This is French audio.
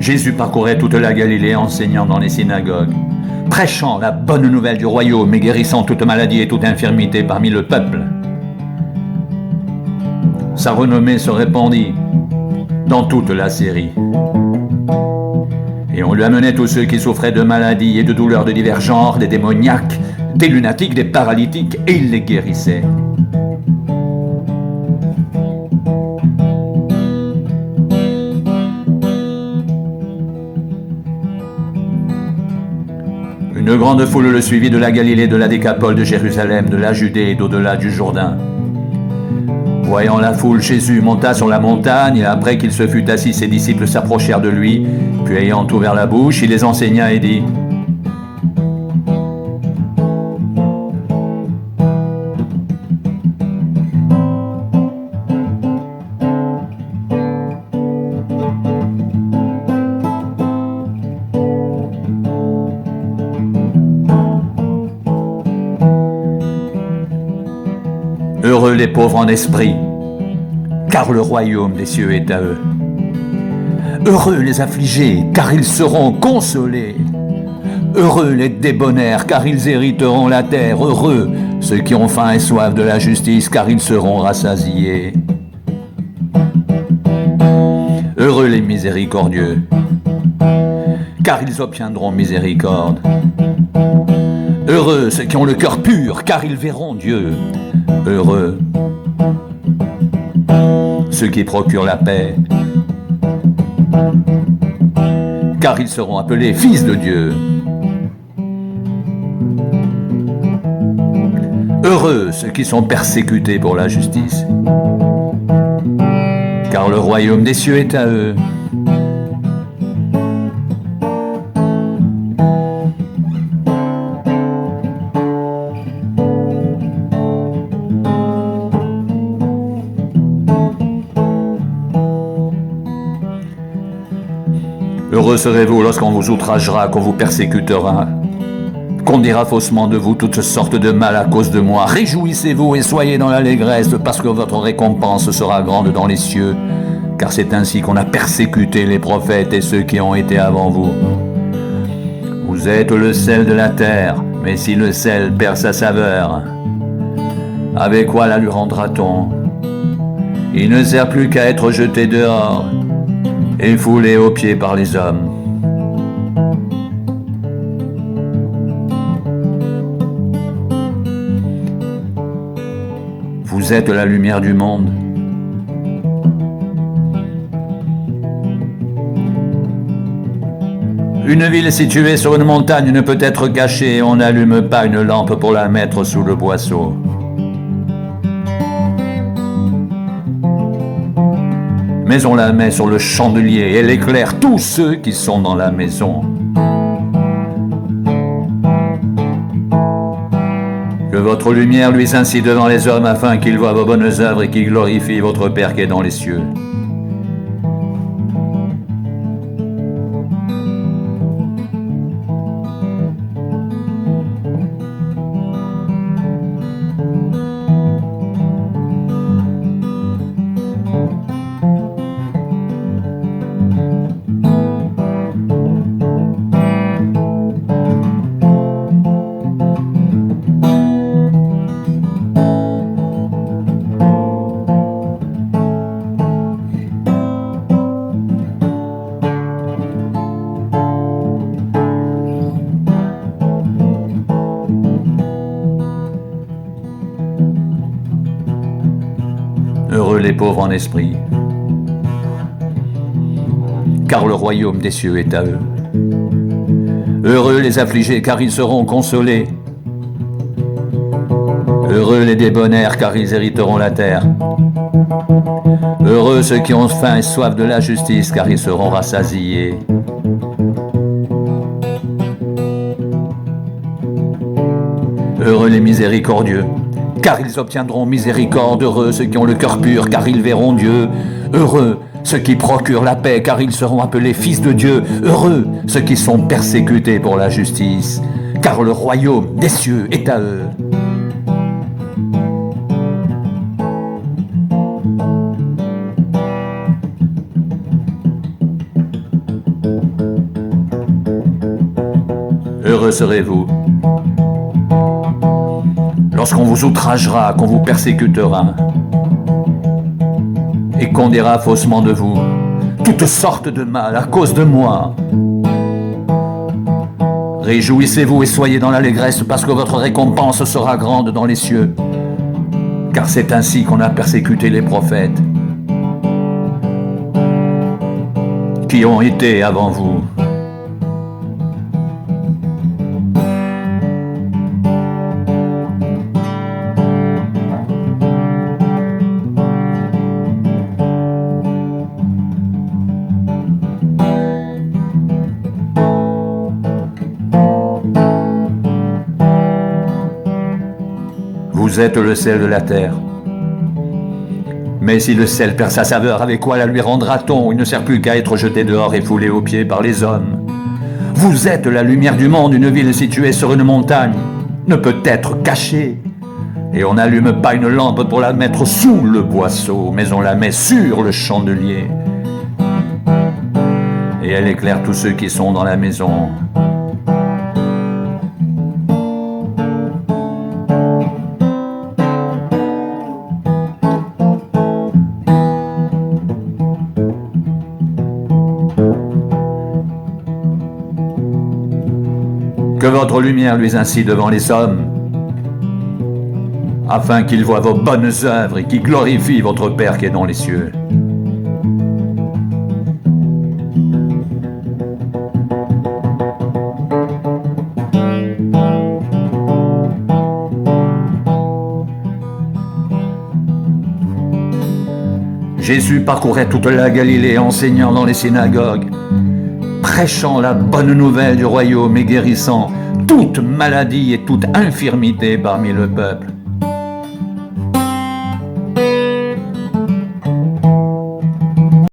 Jésus parcourait toute la Galilée enseignant dans les synagogues, prêchant la bonne nouvelle du royaume et guérissant toute maladie et toute infirmité parmi le peuple. Sa renommée se répandit dans toute la Syrie. Et on lui amenait tous ceux qui souffraient de maladies et de douleurs de divers genres, des démoniaques, des lunatiques, des paralytiques, et il les guérissait. Une grande foule le suivit de la Galilée, de la Décapole, de Jérusalem, de la Judée et d'au-delà du Jourdain. Voyant la foule, Jésus monta sur la montagne, et après qu'il se fut assis, ses disciples s'approchèrent de lui, puis ayant ouvert la bouche, il les enseigna et dit : Heureux les pauvres en esprit, car le royaume des cieux est à eux. Heureux les affligés, car ils seront consolés. Heureux les débonnaires, car ils hériteront la terre. Heureux ceux qui ont faim et soif de la justice, car ils seront rassasiés. Heureux les miséricordieux, car ils obtiendront miséricorde. Heureux ceux qui ont le cœur pur, car ils verront Dieu. Heureux ceux qui procurent la paix, car ils seront appelés fils de Dieu. Heureux ceux qui sont persécutés pour la justice, car le royaume des cieux est à eux. Heureux serez-vous lorsqu'on vous outragera, qu'on vous persécutera, qu'on dira faussement de vous toutes sortes de mal à cause de moi. Réjouissez-vous et soyez dans l'allégresse, parce que votre récompense sera grande dans les cieux, car c'est ainsi qu'on a persécuté les prophètes et ceux qui ont été avant vous. Vous êtes le sel de la terre, mais si le sel perd sa saveur, avec quoi la lui rendra-t-on ? Il ne sert plus qu'à être jeté dehors et foulé aux pieds par les hommes. Vous êtes la lumière du monde. Une ville située sur une montagne ne peut être cachée, et on n'allume pas une lampe pour la mettre sous le boisseau. Mais on la met sur le chandelier et elle éclaire tous ceux qui sont dans la maison. Que votre lumière luise ainsi devant les hommes, afin qu'ils voient vos bonnes œuvres et qu'ils glorifient votre Père qui est dans les cieux. Heureux les pauvres en esprit, car le royaume des cieux est à eux. Heureux les affligés, car ils seront consolés. Heureux les débonnaires, car ils hériteront la terre. Heureux ceux qui ont faim et soif de la justice, car ils seront rassasiés. Heureux les miséricordieux, car ils obtiendront miséricorde. Heureux ceux qui ont le cœur pur, car ils verront Dieu. Heureux ceux qui procurent la paix, car ils seront appelés fils de Dieu. Heureux ceux qui sont persécutés pour la justice, car le royaume des cieux est à eux. Heureux serez-vous lorsqu'on vous outragera, qu'on vous persécutera, et qu'on dira faussement de vous toutes sortes de mal à cause de moi. Réjouissez-vous et soyez dans l'allégresse, parce que votre récompense sera grande dans les cieux, car c'est ainsi qu'on a persécuté les prophètes qui ont été avant vous. Vous êtes le sel de la terre. Mais si le sel perd sa saveur, avec quoi la lui rendra-t-on? Il ne sert plus qu'à être jeté dehors et foulé aux pieds par les hommes. Vous êtes la lumière du monde, une ville située sur une montagne ne peut être cachée. Et on n'allume pas une lampe pour la mettre sous le boisseau, mais on la met sur le chandelier. Et elle éclaire tous ceux qui sont dans la maison. Que votre lumière luise ainsi devant les hommes, afin qu'ils voient vos bonnes œuvres et qu'ils glorifient votre Père qui est dans les cieux. Jésus parcourait toute la Galilée, enseignant dans les synagogues, prêchant la bonne nouvelle du royaume et guérissant toute maladie et toute infirmité parmi le peuple.